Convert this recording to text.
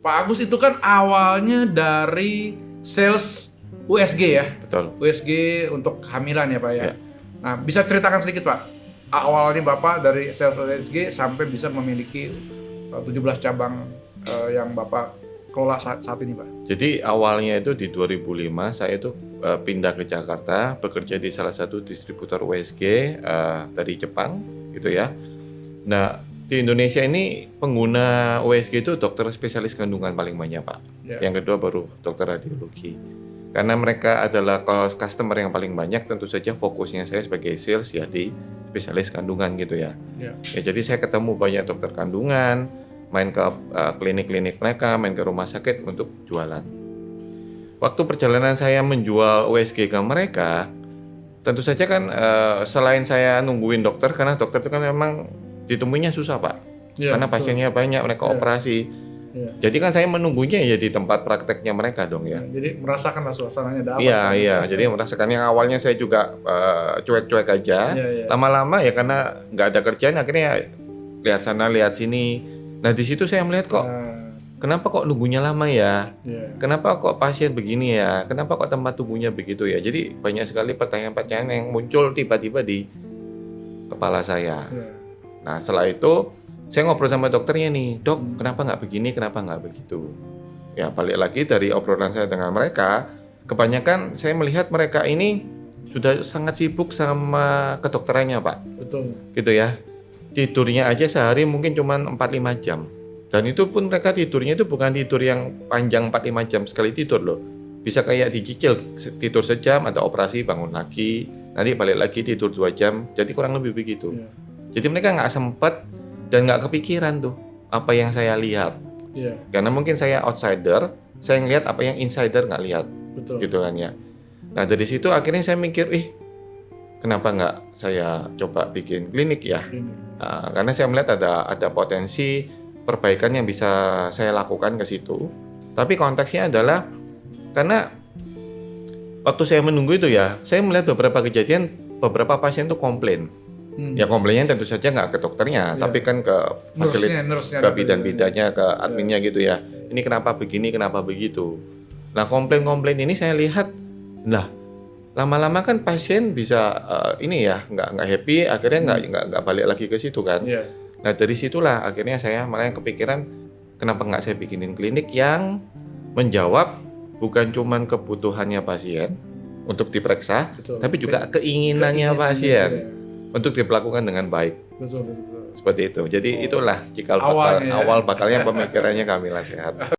Pak Agus itu kan awalnya dari sales USG ya? Betul. USG untuk kehamilan ya Pak ya? Ya. Nah, bisa ceritakan sedikit Pak, awalnya Bapak dari sales USG sampai bisa memiliki 17 cabang yang Bapak kelola saat ini Pak? Jadi awalnya itu di 2005 saya itu pindah ke Jakarta, bekerja di salah satu distributor USG dari Jepang gitu ya. Nah, di Indonesia ini pengguna USG itu dokter spesialis kandungan paling banyak Pak. Ya. Yang kedua baru dokter radiologi. Karena mereka adalah customer yang paling banyak, tentu saja fokusnya saya sebagai sales ya di spesialis kandungan gitu ya. Ya. Ya jadi saya ketemu banyak dokter kandungan, main ke klinik-klinik mereka, main ke rumah sakit untuk jualan. Waktu perjalanan saya menjual USG ke mereka, tentu saja kan selain saya nungguin dokter, karena dokter itu kan memang ditemuinya susah Pak, Ya, karena betul. pasiennya banyak, mereka operasi. Ya. Jadi kan saya menunggunya ya di tempat prakteknya mereka dong ya. Jadi merasakanlah suasananya dapat. Iya. Jadi merasakan yang awalnya saya juga cuek-cuek aja. Iya. Lama-lama ya karena nggak ada kerjaan akhirnya lihat sana lihat sini. Nah di situ saya melihat kok kenapa kok nunggunya lama ya? Ya. Kenapa kok pasien begini ya? Kenapa kok tempat tunggunya begitu ya? Jadi banyak sekali pertanyaan-pertanyaan yang muncul tiba-tiba di kepala saya. Ya. Nah setelah itu saya ngobrol sama dokternya nih, dok kenapa nggak begini, kenapa nggak begitu? Ya balik lagi dari obrolan saya dengan mereka, kebanyakan saya melihat mereka ini sudah sangat sibuk sama kedokterannya Pak, Betul. gitu ya. Tidurnya aja sehari mungkin cuma 4-5 jam. Dan itu pun mereka tidurnya itu bukan tidur yang panjang 4-5 jam sekali tidur loh. Bisa kayak dicicil, tidur sejam, ada operasi bangun lagi, nanti balik lagi tidur 2 jam, jadi kurang lebih begitu. Ya. Jadi mereka nggak sempat dan nggak kepikiran tuh apa yang saya lihat. Ya. Karena mungkin saya outsider, saya ngelihat apa yang insider nggak lihat, Betul. gitu kan ya. Nah dari situ akhirnya saya mikir, kenapa nggak saya coba bikin klinik ya? Ini. Nah, karena saya melihat ada potensi perbaikan yang bisa saya lakukan ke situ. Tapi konteksnya adalah karena waktu saya menunggu itu ya, saya melihat beberapa kejadian, beberapa pasien tuh komplain. Ya komplainnya tentu saja nggak ke dokternya, tapi kan ke Nurse-nya ke bidan-bidannya, ke adminnya gitu ya. Ini kenapa begini, kenapa begitu. Nah komplain-komplain ini saya lihat, lah lama-lama kan pasien bisa ini ya nggak happy, akhirnya nggak balik lagi ke situ kan. Ya. Nah dari situlah akhirnya saya malah yang kepikiran, kenapa nggak saya bikinin klinik yang menjawab bukan cuman kebutuhannya pasien untuk diperiksa, Betul. tapi juga keinginannya pasien. Ya. Untuk dilakukan dengan baik, Betul. seperti itu. Jadi itulah cikal Awalnya bakal, ya. awal bakalnya pemikirannya Kamila Sehat.